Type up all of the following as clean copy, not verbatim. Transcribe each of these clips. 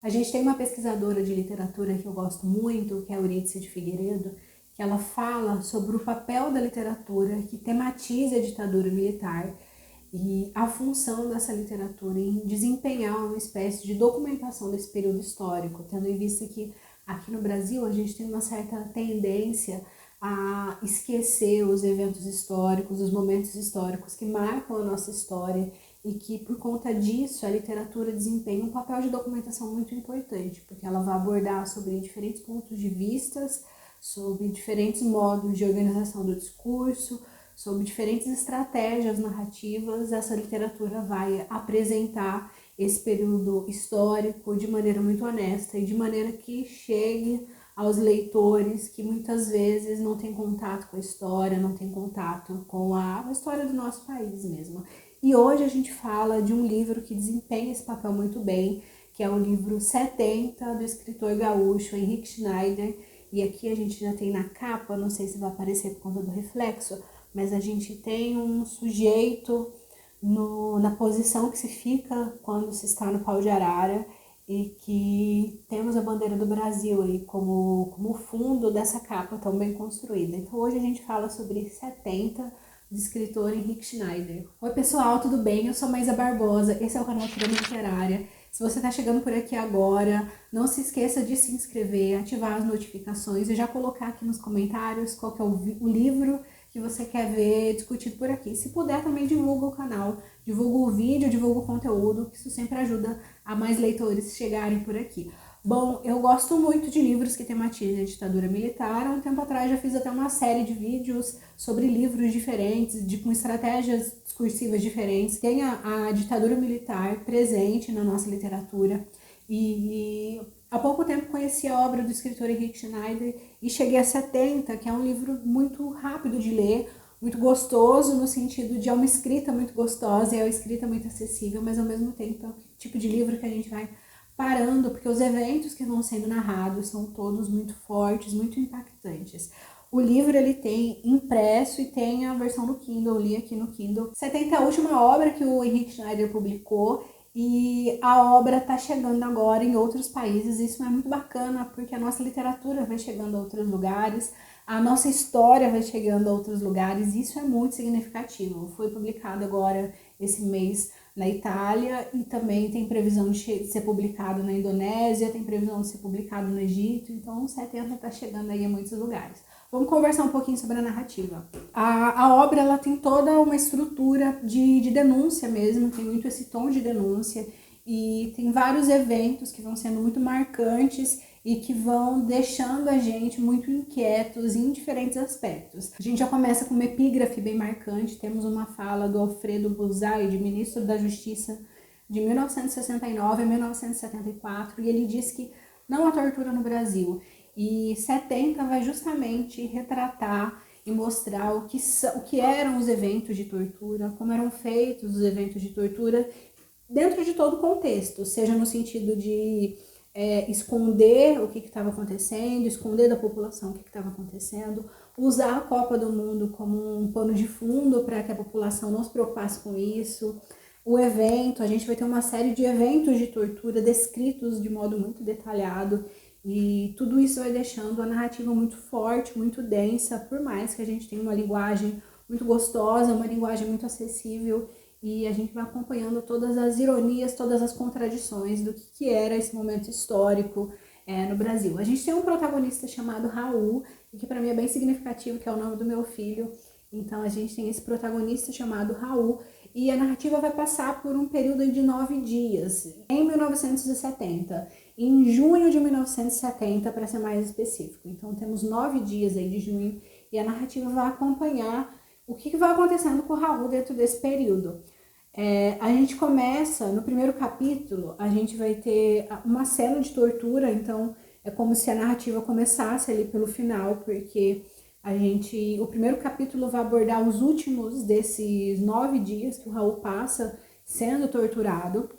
A gente tem uma pesquisadora de literatura que eu gosto muito, que é a Eurídice de Figueiredo, que ela fala sobre o papel da literatura que tematiza a ditadura militar e a função dessa literatura em desempenhar uma espécie de documentação desse período histórico, tendo em vista que aqui no Brasil a gente tem uma certa tendência a esquecer os eventos históricos, os momentos históricos que marcam a nossa história e que por conta disso a literatura desempenha um papel de documentação muito importante, porque ela vai abordar sobre diferentes pontos de vistas, sobre diferentes modos de organização do discurso, sobre diferentes estratégias narrativas. Essa literatura vai apresentar esse período histórico de maneira muito honesta e de maneira que chegue aos leitores que muitas vezes não têm contato com a história, não têm contato com a história do nosso país mesmo. E hoje a gente fala de um livro que desempenha esse papel muito bem, que é o livro 70, do escritor gaúcho Henrique Schneider. E aqui a gente já tem na capa, não sei se vai aparecer por conta do reflexo, mas a gente tem um sujeito na posição que se fica quando se está no pau de arara e que temos a bandeira do Brasil aí como fundo dessa capa tão bem construída. Então hoje a gente fala sobre 70, do escritor Henrique Schneider. Oi pessoal, tudo bem? Eu sou Maísa Barbosa, esse é o canal Trama Literária. Se você está chegando por aqui agora, não se esqueça de se inscrever, ativar as notificações e já colocar aqui nos comentários qual que é o livro que você quer ver discutido por aqui. Se puder, também divulga o canal, divulga o vídeo, divulga o conteúdo, que isso sempre ajuda a mais leitores chegarem por aqui. Bom, eu gosto muito de livros que tematizam a ditadura militar. Há um tempo atrás já fiz até uma série de vídeos sobre livros diferentes, com estratégias discursivas diferentes. Tem a ditadura militar presente na nossa literatura. E há pouco tempo conheci a obra do escritor Henrique Schneider e cheguei a 70, que é um livro muito rápido de ler, muito gostoso no sentido de é uma escrita muito gostosa, é uma escrita muito acessível, mas ao mesmo tempo é o tipo de livro que a gente vai parando, porque os eventos que vão sendo narrados são todos muito fortes, muito impactantes. O livro ele tem impresso e tem a versão no Kindle, eu li aqui no Kindle. 70 é a última obra que o Henrique Schneider publicou e a obra está chegando agora em outros países. Isso é muito bacana porque a nossa literatura vai chegando a outros lugares, a nossa história vai chegando a outros lugares, isso é muito significativo. Foi publicado agora esse mês na Itália e também tem previsão de ser publicado na Indonésia, tem previsão de ser publicado no Egito, então o 70 está chegando aí a muitos lugares. Vamos conversar um pouquinho sobre a narrativa. A obra ela tem toda uma estrutura de denúncia mesmo, tem muito esse tom de denúncia e tem vários eventos que vão sendo muito marcantes e que vão deixando a gente muito inquietos em diferentes aspectos. A gente já começa com uma epígrafe bem marcante, temos uma fala do Alfredo Buzaide, ministro da Justiça de 1969 a 1974, e ele diz que não há tortura no Brasil. E 70 vai justamente retratar e mostrar o que eram os eventos de tortura, como eram feitos os eventos de tortura dentro de todo o contexto, seja no sentido de esconder o que estava acontecendo, esconder da população o que estava acontecendo, usar a Copa do Mundo como um pano de fundo para que a população não se preocupasse com isso. O evento, a gente vai ter uma série de eventos de tortura descritos de modo muito detalhado e tudo isso vai deixando a narrativa muito forte, muito densa, por mais que a gente tenha uma linguagem muito gostosa, uma linguagem muito acessível e a gente vai acompanhando todas as ironias, todas as contradições do que era esse momento histórico no Brasil. A gente tem um protagonista chamado Raul, que para mim é bem significativo, que é o nome do meu filho. Então a gente tem esse protagonista chamado Raul e a narrativa vai passar por um período de 9 dias, em 1970, em junho de 1970 para ser mais específico. Então temos 9 dias aí de junho e a narrativa vai acompanhar o que vai acontecendo com o Raul dentro desse período. A gente começa, no primeiro capítulo, a gente vai ter uma cena de tortura, então é como se a narrativa começasse ali pelo final, porque o primeiro capítulo vai abordar os últimos desses 9 dias que o Raul passa sendo torturado,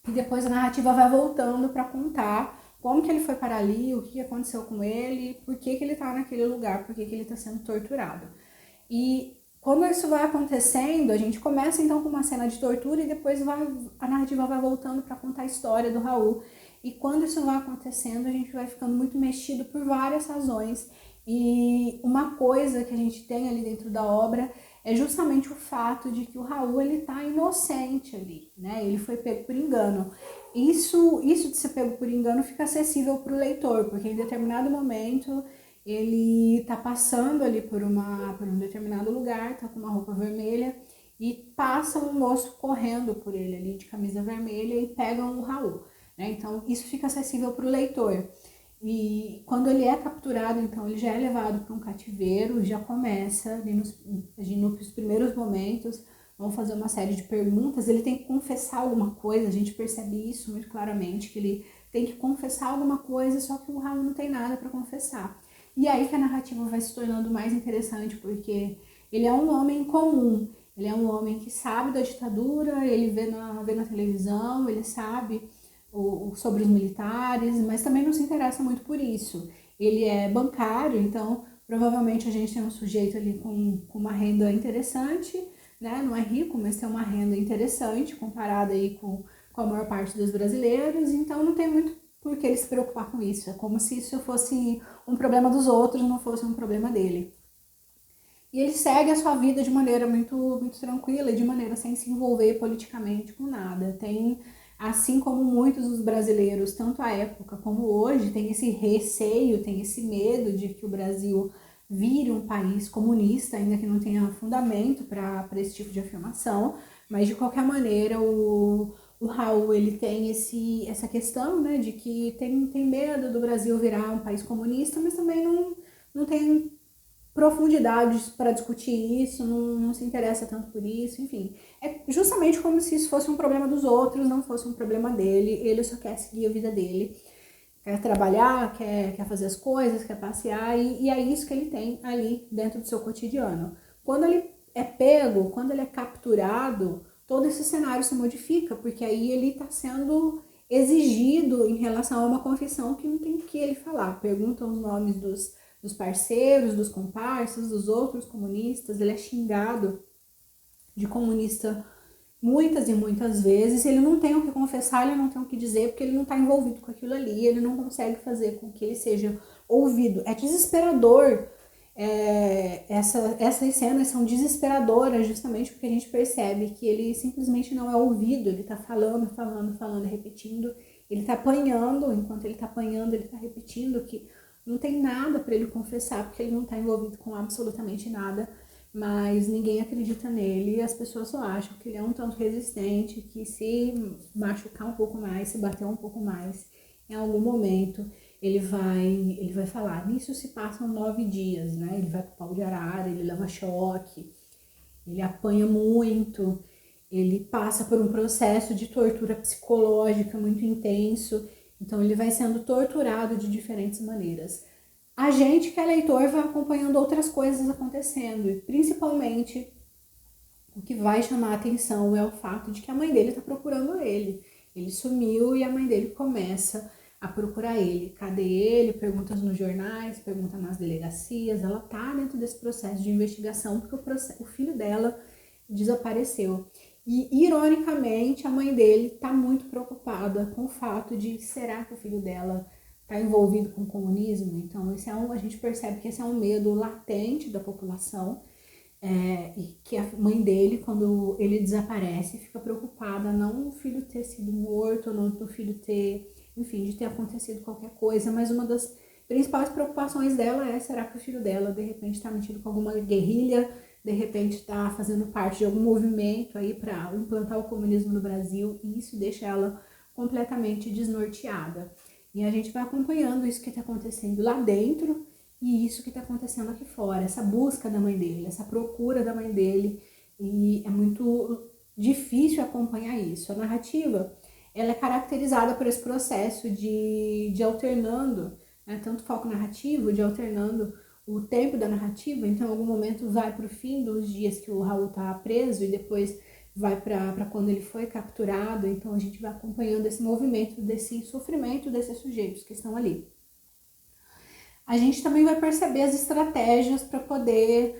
e depois a narrativa vai voltando para contar como que ele foi para ali, o que aconteceu com ele, por que ele está naquele lugar, por que ele está sendo torturado. E quando isso vai acontecendo, a gente começa então com uma cena de tortura e depois a narrativa vai voltando para contar a história do Raul. e quando isso vai acontecendo, a gente vai ficando muito mexido por várias razões. E uma coisa que a gente tem ali dentro da obra é justamente o fato de que o Raul, ele tá inocente ali, né? Ele foi pego por engano. Isso de ser pego por engano fica acessível para o leitor, porque em determinado momento ele tá passando ali por um determinado lugar, tá com uma roupa vermelha, e passa um moço correndo por ele ali de camisa vermelha e pegam o Raul, né? Então isso fica acessível para o leitor. E quando ele é capturado, então ele já é levado para um cativeiro, já começa ali nos primeiros momentos, vão fazer uma série de perguntas, ele tem que confessar alguma coisa, a gente percebe isso muito claramente, que ele tem que confessar alguma coisa, só que o Raul não tem nada para confessar. E aí que a narrativa vai se tornando mais interessante, porque ele é um homem comum, ele é um homem que sabe da ditadura, ele vê na televisão, ele sabe sobre os militares, mas também não se interessa muito por isso. Ele é bancário, então provavelmente a gente tem um sujeito ali com uma renda interessante, né? Não é rico, mas tem uma renda interessante comparada aí com a maior parte dos brasileiros, então não tem muito por que ele se preocupar com isso. É como se isso fosse um problema dos outros, não fosse um problema dele. E ele segue a sua vida de maneira muito, muito tranquila e de maneira sem se envolver politicamente com nada. Tem, assim como muitos dos brasileiros, tanto à época como hoje, tem esse receio, tem esse medo de que o Brasil vire um país comunista, ainda que não tenha fundamento para esse tipo de afirmação, mas de qualquer maneira o Raul, ele tem essa questão, né, de que tem medo do Brasil virar um país comunista, mas também não tem profundidades para discutir isso, não se interessa tanto por isso, enfim. É justamente como se isso fosse um problema dos outros, não fosse um problema dele, ele só quer seguir a vida dele, quer trabalhar, quer fazer as coisas, quer passear, e é isso que ele tem ali dentro do seu cotidiano. Quando ele é pego, quando ele é capturado, todo esse cenário se modifica, porque aí ele está sendo exigido em relação a uma confissão que não tem o que ele falar. Perguntam os nomes dos parceiros, dos comparsas, dos outros comunistas, ele é xingado de comunista muitas e muitas vezes, ele não tem o que confessar, ele não tem o que dizer, porque ele não está envolvido com aquilo ali, ele não consegue fazer com que ele seja ouvido. É desesperador, essas cenas são desesperadoras justamente porque a gente percebe que ele simplesmente não é ouvido, ele está falando, repetindo, ele está apanhando, enquanto ele está apanhando, ele está repetindo que não tem nada para ele confessar, porque ele não está envolvido com absolutamente nada, mas ninguém acredita nele e as pessoas só acham que ele é um tanto resistente, que se machucar um pouco mais, se bater um pouco mais, em algum momento ele vai falar. Nisso se passam 9 dias, né? Ele vai pro pau de arara, ele leva choque, ele apanha muito, ele passa por um processo de tortura psicológica muito intenso, então ele vai sendo torturado de diferentes maneiras. A gente que é leitor vai acompanhando outras coisas acontecendo, e principalmente o que vai chamar a atenção é o fato de que a mãe dele está procurando ele. Ele sumiu e a mãe dele começa a procurar ele. Cadê ele? Perguntas nos jornais, pergunta nas delegacias. Ela tá dentro desse processo de investigação porque o filho dela desapareceu. E, ironicamente, a mãe dele tá muito preocupada com o fato de será que o filho dela está envolvido com o comunismo? Então, a gente percebe que esse é um medo latente da população, e que a mãe dele, quando ele desaparece, fica preocupada, não o filho ter sido morto, não o filho ter, enfim, de ter acontecido qualquer coisa, mas uma das principais preocupações dela é, será que o filho dela, de repente, está metido com alguma guerrilha, de repente está fazendo parte de algum movimento aí para implantar o comunismo no Brasil, e isso deixa ela completamente desnorteada. E a gente vai acompanhando isso que está acontecendo lá dentro e isso que está acontecendo aqui fora, essa busca da mãe dele, essa procura da mãe dele, e é muito difícil acompanhar isso. A narrativa, ela é caracterizada por esse processo de alternando, né, tanto foco narrativo, de alternando o tempo da narrativa, então em algum momento vai para o fim dos dias que o Raul está preso e depois vai para quando ele foi capturado, então a gente vai acompanhando esse movimento, desse sofrimento desses sujeitos que estão ali. A gente também vai perceber as estratégias para poder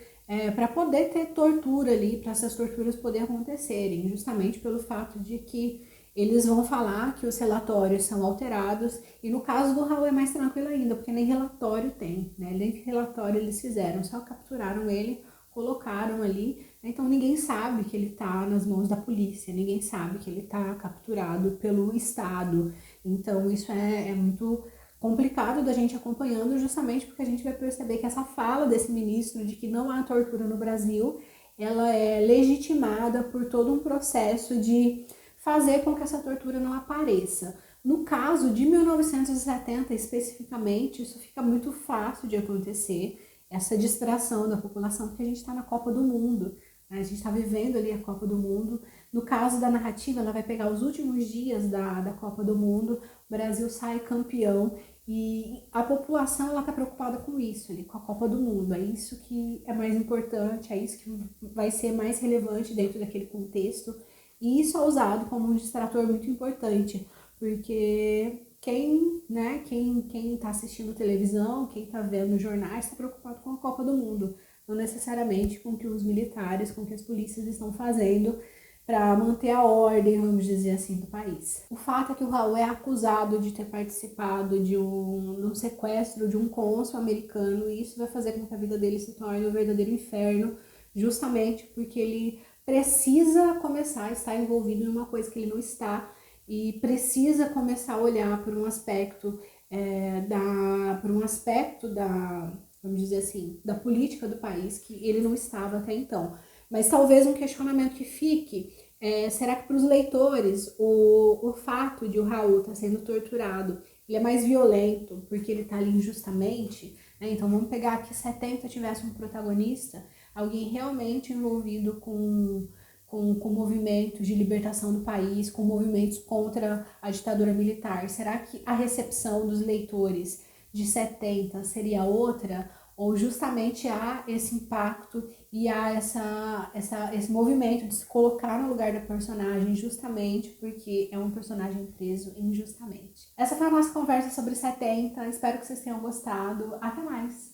ter tortura ali, para essas torturas poderem acontecerem, justamente pelo fato de que eles vão falar que os relatórios são alterados, e no caso do Raul é mais tranquilo ainda, porque nem relatório tem, né? Nem relatório eles fizeram, só capturaram ele, colocaram ali, né? Então ninguém sabe que ele tá nas mãos da polícia, ninguém sabe que ele tá capturado pelo Estado. Então isso é muito complicado da gente acompanhando, justamente porque a gente vai perceber que essa fala desse ministro de que não há tortura no Brasil, ela é legitimada por todo um processo de fazer com que essa tortura não apareça. No caso de 1970 especificamente, isso fica muito fácil de acontecer, essa distração da população, porque a gente está na Copa do Mundo, né? A gente está vivendo ali a Copa do Mundo. No caso da narrativa, ela vai pegar os últimos dias da Copa do Mundo, o Brasil sai campeão e a população está preocupada com isso, ali, com a Copa do Mundo. É isso que é mais importante, é isso que vai ser mais relevante dentro daquele contexto. E isso é usado como um distrator muito importante, porque quem tá assistindo televisão, quem tá vendo jornais, está preocupado com a Copa do Mundo, não necessariamente com o que os militares, com o que as polícias estão fazendo para manter a ordem, vamos dizer assim, do país. O fato é que o Raul é acusado de ter participado de um sequestro de um cônsul americano, e isso vai fazer com que a vida dele se torne um verdadeiro inferno, justamente porque ele precisa começar a estar envolvido em uma coisa que ele não está, e precisa começar a olhar por um aspecto vamos dizer assim, da política do país que ele não estava até então. Mas talvez um questionamento que fique será que para os leitores o fato de o Raul estar sendo torturado, ele é mais violento porque ele está ali injustamente, né? Então vamos pegar que 70 tivesse um protagonista, alguém realmente envolvido com movimentos de libertação do país, com movimentos contra a ditadura militar. Será que a recepção dos leitores de 70 seria outra? Ou justamente há esse impacto e há esse movimento de se colocar no lugar da personagem justamente porque é um personagem preso injustamente. Essa foi a nossa conversa sobre 70. Espero que vocês tenham gostado. Até mais!